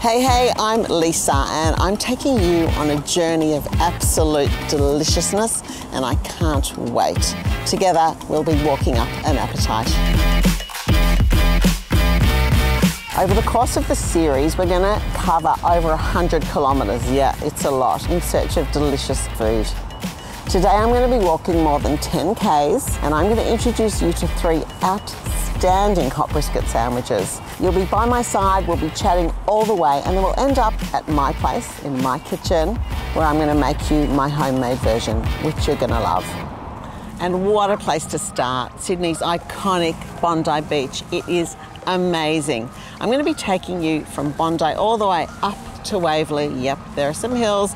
Hey, I'm Lisa and I'm taking you on a journey of absolute deliciousness and I can't wait. Together we'll be walking up an appetite. Over the course of the series we're going to cover over 100 kilometres, yeah it's a lot, in search of delicious food. Today I'm going to be walking more than 10 Ks and I'm going to introduce you to 3 outstanding hot brisket sandwiches. You'll be by my side, we'll be chatting all the way and then we'll end up at my place, in my kitchen, where I'm going to make you my homemade version, which you're going to love. And what a place to start, Sydney's iconic Bondi Beach. It is amazing. I'm going to be taking you from Bondi all the way up to Waverly. Yep, there are some hills.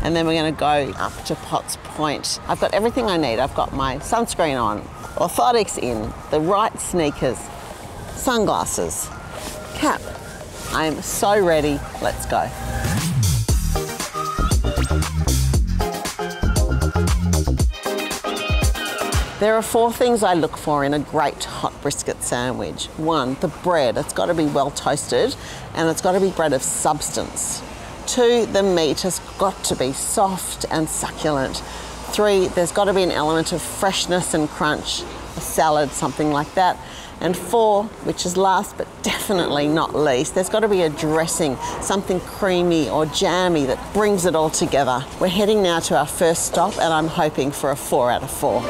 And then we're going to go up to Potts Point. I've got everything I need. I've got my sunscreen on, orthotics in, the right sneakers, sunglasses, cap. I am so ready. Let's go. There are 4 things I look for in a great hot brisket sandwich. 1, the bread. It's got to be well toasted and it's got to be bread of substance. 2, the meat has got to be soft and succulent. 3, there's got to be an element of freshness and crunch, a salad, something like that. And 4, which is last but definitely not least, there's got to be a dressing, something creamy or jammy that brings it all together. We're heading now to our first stop and I'm hoping for a 4 out of 4.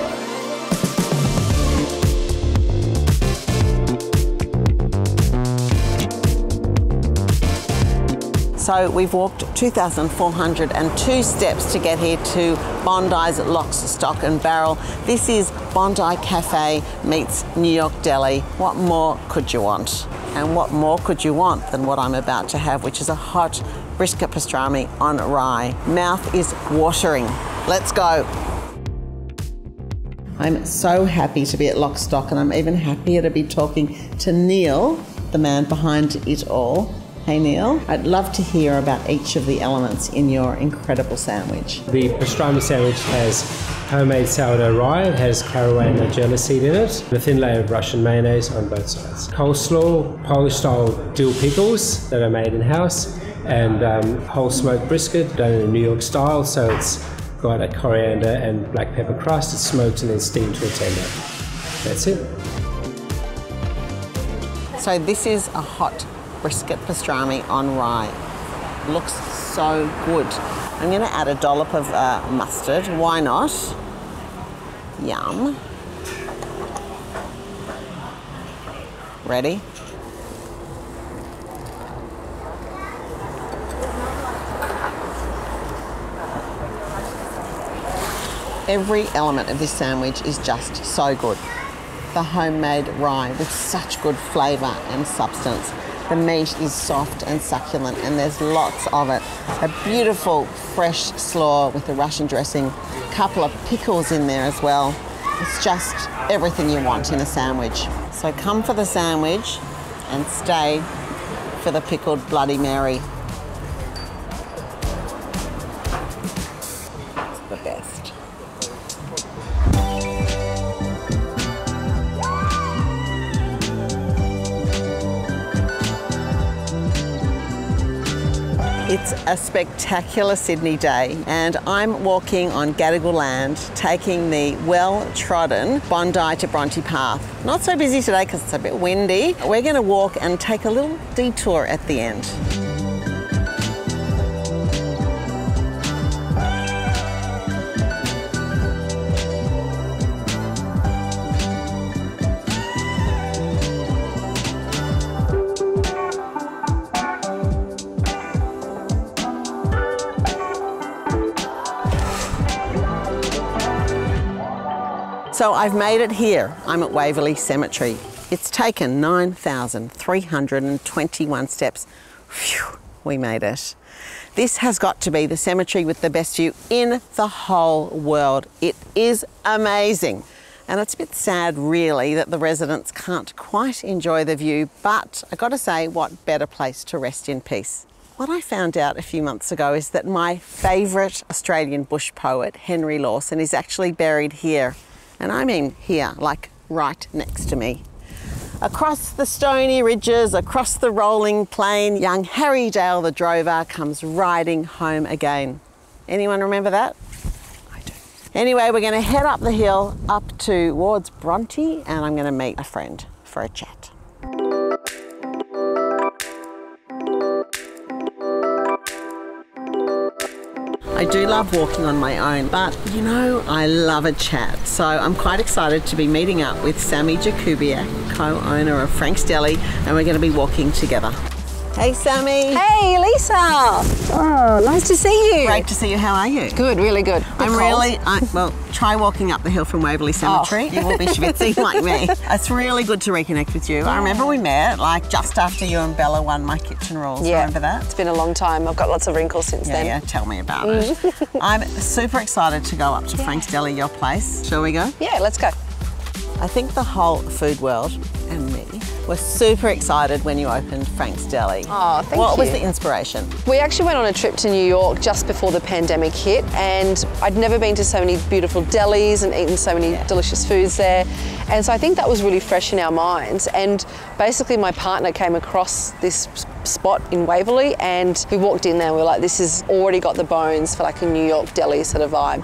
So we've walked 2,402 steps to get here to Bondi's Lox Stock and Barrel. This is Bondi Cafe meets New York Deli. What more could you want? And what more could you want than what I'm about to have, which is a hot brisket pastrami on rye. Mouth is watering. Let's go. I'm so happy to be at Lox Stock and I'm even happier to be talking to Neil, the man behind it all. Hey Neil, I'd love to hear about each of the elements in your incredible sandwich. The pastrami sandwich has homemade sourdough rye, it has caraway and nigella seed in it, a thin layer of Russian mayonnaise on both sides. Coleslaw, Polish-style dill pickles that are made in-house, and whole smoked brisket done in a New York style, so it's got a coriander and black pepper crust, it's smoked and then steamed to a tender. That's it. So this is a hot brisket pastrami on rye. Looks so good. I'm going to add a dollop of mustard. Why not? Yum. Ready? Every element of this sandwich is just so good. The homemade rye with such good flavour and substance. The meat is soft and succulent and there's lots of it. A beautiful fresh slaw with the Russian dressing, a couple of pickles in there as well. It's just everything you want in a sandwich. So come for the sandwich and stay for the Pickled Bloody Mary. It's the best. It's a spectacular Sydney day and I'm walking on Gadigal land taking the well-trodden Bondi to Bronte path. Not so busy today because it's a bit windy. We're going to walk and take a little detour at the end. So I've made it here. I'm at Waverly Cemetery. It's taken 9,321 steps. Phew, we made it. This has got to be the cemetery with the best view in the whole world. It is amazing. And it's a bit sad really that the residents can't quite enjoy the view, but I gotta say, what better place to rest in peace. What I found out a few months ago is that my favourite Australian bush poet, Henry Lawson, is actually buried here. And I mean here, like right next to me. Across the stony ridges, across the rolling plain, young Harry Dale the drover comes riding home again. Anyone remember that? I do. Anyway, we're going to head up the hill up towards Bronte, and I'm going to meet a friend for a chat. I do love walking on my own, but you know, I love a chat. So I'm quite excited to be meeting up with Sammy Jakubiak, co-owner of Frank's Deli, and we're going to be walking together. Hey, Sammy. Hey, Lisa. Oh, nice to see you. Great to see you. How are you? Good, really good. Well, try walking up the hill from Waverly Cemetery. You will be schwitzing like me. It's really good to reconnect with you. I remember we met like just after you and Bella won my kitchen rules. Yeah. Remember that? It's been a long time. I've got lots of wrinkles since then. Yeah, tell me about it. I'm super excited to go up to Frank's Deli, your place. Shall we go? Yeah, let's go. I think the whole food world and me were super excited when you opened Frank's Deli. Oh, thank you. What was the inspiration? We actually went on a trip to New York just before the pandemic hit, and I'd never been to so many beautiful delis and eaten so many delicious foods there. And so I think that was really fresh in our minds. And basically my partner came across this spot in Waverly, and we walked in there and we were like, this has already got the bones for like a New York deli sort of vibe.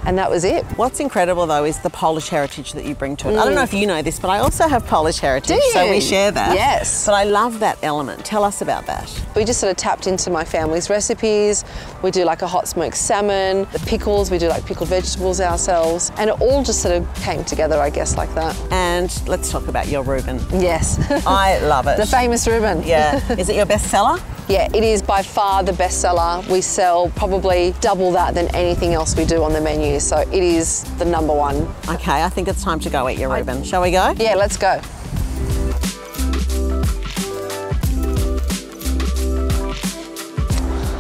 And that was it. What's incredible though is the Polish heritage that you bring to it. I don't know if you know this, but I also have Polish heritage, Do you? so we share that. Yes. But I love that element. Tell us about that. We just sort of tapped into my family's recipes. We do like a hot smoked salmon, the pickles, we do like pickled vegetables ourselves. And it all just sort of came together, I guess, like that. And let's talk about your Reuben. Yes. I love it. The famous Reuben. Yeah. Is it your best seller? Yeah, it is by far the best seller. We sell probably double that than anything else we do on the menu. So it is the number one. Okay, I think it's time to go eat your Reuben. Shall we go? Yeah, let's go.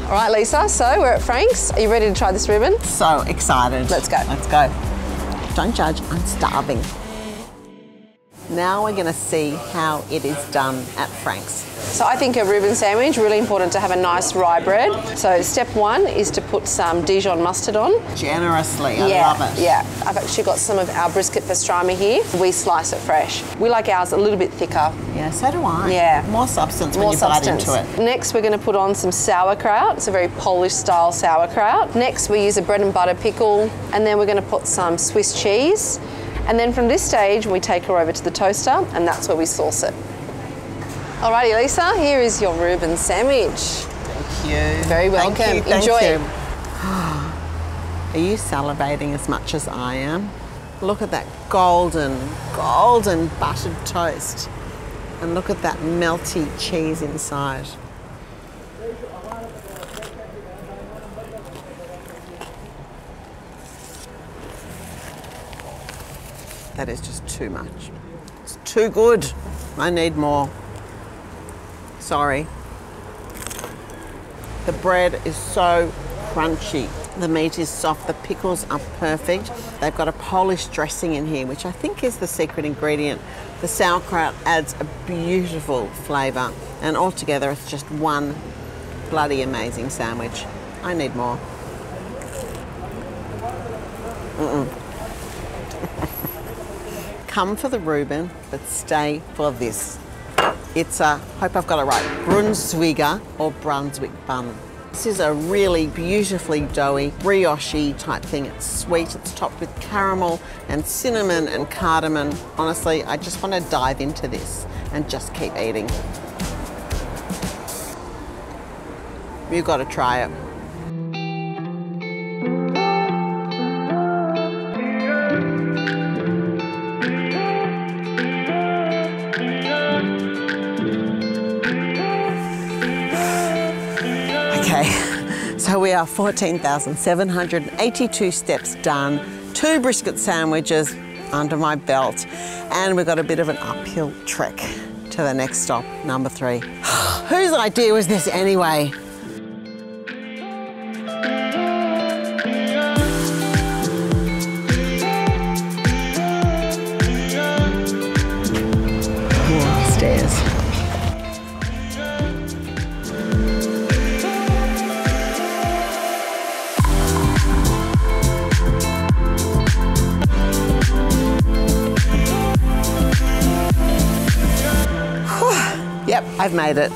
All right, Lisa, so we're at Frank's. Are you ready to try this Reuben? So excited. Let's go. Let's go. Don't judge, I'm starving. Now we're going to see how it is done at Frank's. So I think a Reuben sandwich, really important to have a nice rye bread. So step one is to put some Dijon mustard on. Generously, I love it. Yeah, I've actually got some of our brisket pastrami here. We slice it fresh. We like ours a little bit thicker. Yeah, so do I. Yeah. More substance when you bite into it. Next, we're going to put on some sauerkraut. It's a very Polish style sauerkraut. Next, we use a bread and butter pickle, and then we're going to put some Swiss cheese. And then from this stage, we take her over to the toaster, and that's where we sauce it. Alrighty, Lisa, here is your Reuben sandwich. Thank you. Very welcome. Thank you. Enjoy it. Are you salivating as much as I am? Look at that golden buttered toast. And look at that melty cheese inside. That is just too much. It's too good. I need more. Sorry. The bread is so crunchy. The meat is soft. The pickles are perfect. They've got a Polish dressing in here, which I think is the secret ingredient. The sauerkraut adds a beautiful flavour, and altogether it's just one bloody amazing sandwich. I need more. Come for the Reuben, but stay for this. It's a, hope I've got it right, Brunswicker or Brunswick bun. This is a really beautifully doughy, brioche type thing. It's sweet, it's topped with caramel and cinnamon and cardamom. Honestly, I just want to dive into this and just keep eating. You've got to try it. Okay, so we are 14,782 steps done, 2 brisket sandwiches under my belt, and we've got a bit of an uphill trek to the next stop, number 3. Whose idea was this anyway? More stairs. Yep, I've made it.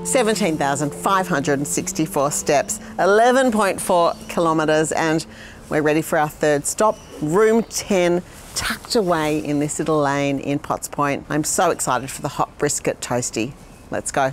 17,564 steps, 11.4 kilometres, and we're ready for our third stop, room 10, tucked away in this little lane in Potts Point. I'm so excited for the hot brisket toasty. Let's go.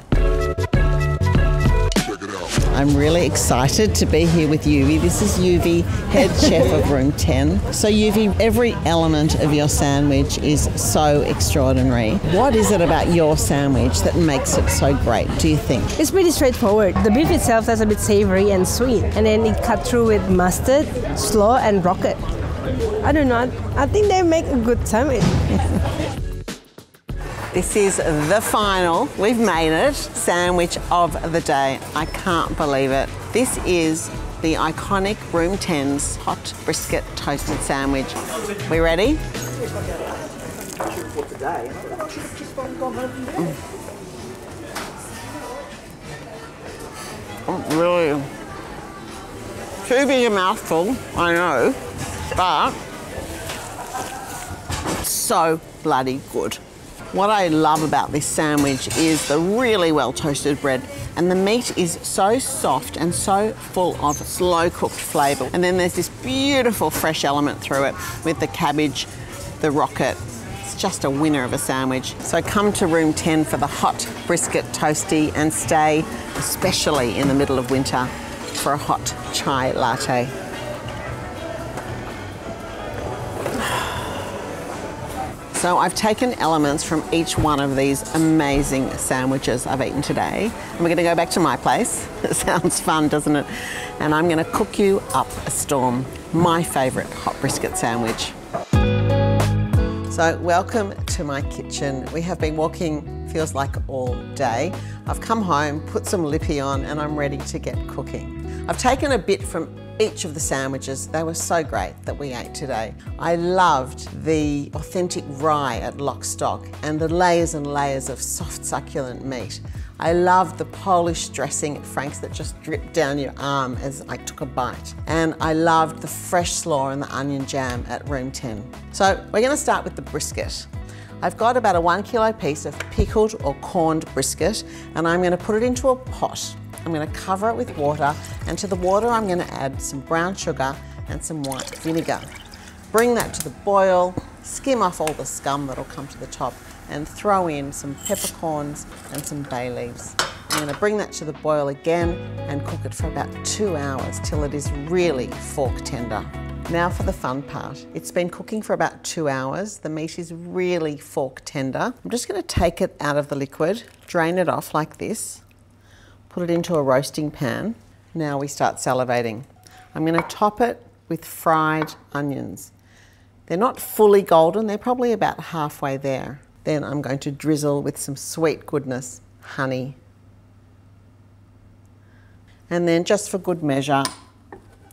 I'm really excited to be here with Yuvi. This is Yuvi, head chef of room 10. So Yuvi, every element of your sandwich is so extraordinary. What is it about your sandwich that makes it so great, do you think? It's pretty straightforward. The beef itself is a bit savory and sweet, and then it cut through with mustard, slaw, and rocket. I don't know, I think they make a good sandwich. This is the final, we've made it, sandwich of the day. I can't believe it. This is the iconic Room 10's hot brisket toasted sandwich. We ready? Really, too big a mouthful, I know, but so bloody good. What I love about this sandwich is the really well toasted bread, and the meat is so soft and so full of slow cooked flavour. And then there's this beautiful fresh element through it with the cabbage, the rocket. It's just a winner of a sandwich. So come to room 10 for the hot brisket toasty, and stay, especially in the middle of winter, for a hot chai latte. So I've taken elements from each one of these amazing sandwiches I've eaten today, and we're going to go back to my place. It sounds fun, doesn't it? And I'm going to cook you up a storm, my favourite hot brisket sandwich. So welcome to my kitchen. We have been walking, feels like all day. I've come home, put some lippy on, and I'm ready to get cooking. I've taken a bit from each of the sandwiches. They were so great that we ate today. I loved the authentic rye at Lox Stock and the layers and layers of soft succulent meat. I loved the Polish dressing at Frank's that just dripped down your arm as I took a bite. And I loved the fresh slaw and the onion jam at room 10. So we're going to start with the brisket. I've got about a 1 kilo piece of pickled or corned brisket, and I'm going to put it into a pot. I'm going to cover it with water, and to the water I'm going to add some brown sugar and some white vinegar. Bring that to the boil, skim off all the scum that'll come to the top, and throw in some peppercorns and some bay leaves. I'm going to bring that to the boil again and cook it for about 2 hours till it is really fork tender. Now for the fun part. It's been cooking for about 2 hours. The meat is really fork tender. I'm just going to take it out of the liquid, drain it off like this, put it into a roasting pan. Now we start salivating. I'm going to top it with fried onions. They're not fully golden, they're probably about halfway there. Then I'm going to drizzle with some sweet goodness, honey. And then just for good measure,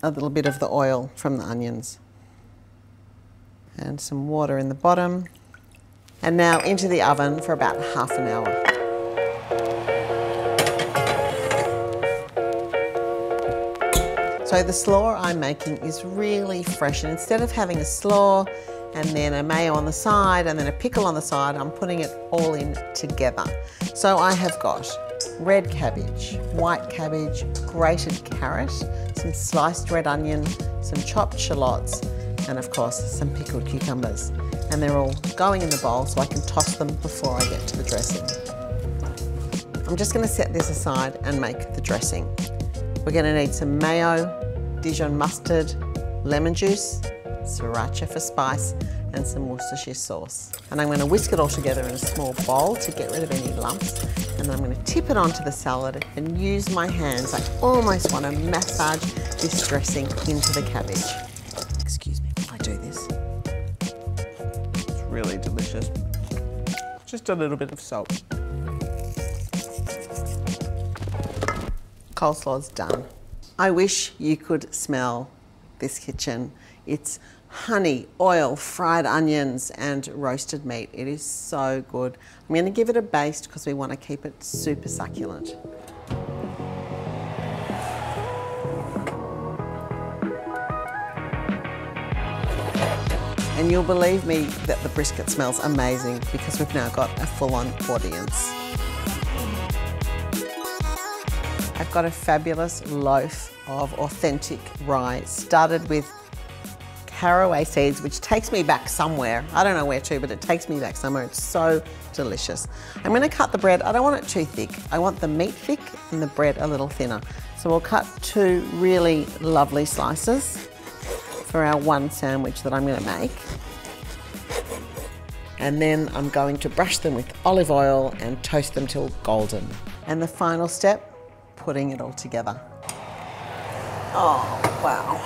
a little bit of the oil from the onions. And some water in the bottom. And now into the oven for about half an hour. So the slaw I'm making is really fresh, and instead of having a slaw and then a mayo on the side and then a pickle on the side, I'm putting it all in together. So I have got red cabbage, white cabbage, grated carrot, some sliced red onion, some chopped shallots, and of course some pickled cucumbers. And they're all going in the bowl so I can toss them before I get to the dressing. I'm just going to set this aside and make the dressing. We're going to need some mayo, Dijon mustard, lemon juice, sriracha for spice, and some Worcestershire sauce. And I'm going to whisk it all together in a small bowl to get rid of any lumps. And then I'm going to tip it onto the salad and use my hands. I almost want to massage this dressing into the cabbage. Excuse me while I do this. It's really delicious. Just a little bit of salt. Coleslaw's done. I wish you could smell this kitchen. It's honey, oil, fried onions, and roasted meat. It is so good. I'm going to give it a baste because we want to keep it super succulent. And you'll believe me that the brisket smells amazing because we've now got a full-on audience. I've got a fabulous loaf of authentic rye, started with caraway seeds, which takes me back somewhere. I don't know where to, but it takes me back somewhere. It's so delicious. I'm gonna cut the bread. I don't want it too thick. I want the meat thick and the bread a little thinner. So we'll cut 2 really lovely slices for our one sandwich that I'm gonna make. And then I'm going to brush them with olive oil and toast them till golden. And the final step, putting it all together. Oh, wow.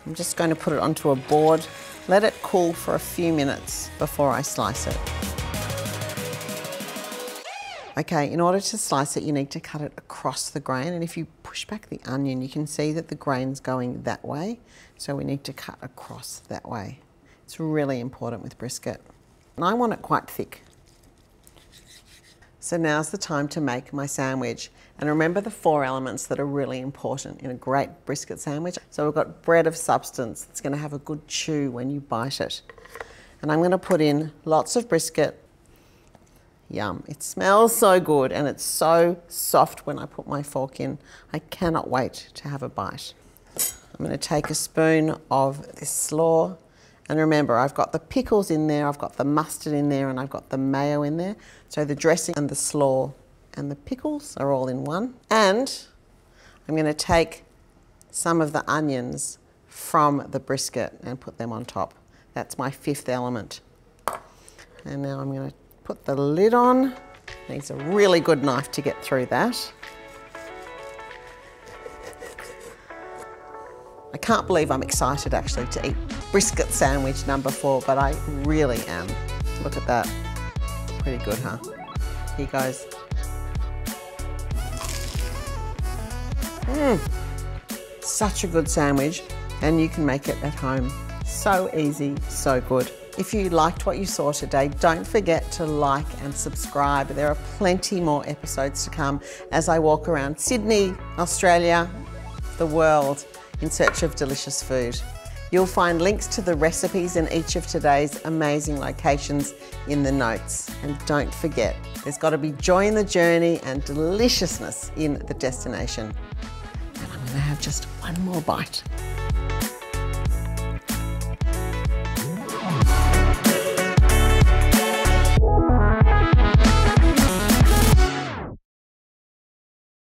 I'm just going to put it onto a board, let it cool for a few minutes before I slice it. Okay, in order to slice it, you need to cut it across the grain. And if you push back the onion, you can see that the grain's going that way. So we need to cut across that way. It's really important with brisket. And I want it quite thick. So now's the time to make my sandwich. And remember the 4 elements that are really important in a great brisket sandwich. So we've got bread of substance. It's gonna have a good chew when you bite it. And I'm gonna put in lots of brisket. Yum, it smells so good and it's so soft when I put my fork in. I cannot wait to have a bite. I'm gonna take a spoon of this slaw. And remember, I've got the pickles in there, I've got the mustard in there, and I've got the mayo in there. So the dressing and the slaw and the pickles are all in one. And I'm gonna take some of the onions from the brisket and put them on top. That's my 5th element. And now I'm gonna put the lid on. Needs a really good knife to get through that. I can't believe I'm excited actually to eat brisket sandwich number 4, but I really am. Look at that. Pretty good, huh? Here goes. Such a good sandwich, and you can make it at home. So easy, so good. If you liked what you saw today, don't forget to like and subscribe. There are plenty more episodes to come as I walk around Sydney, Australia, the world, in search of delicious food. You'll find links to the recipes in each of today's amazing locations in the notes. And don't forget, there's got to be joy in the journey and deliciousness in the destination. And I'm going to have just one more bite.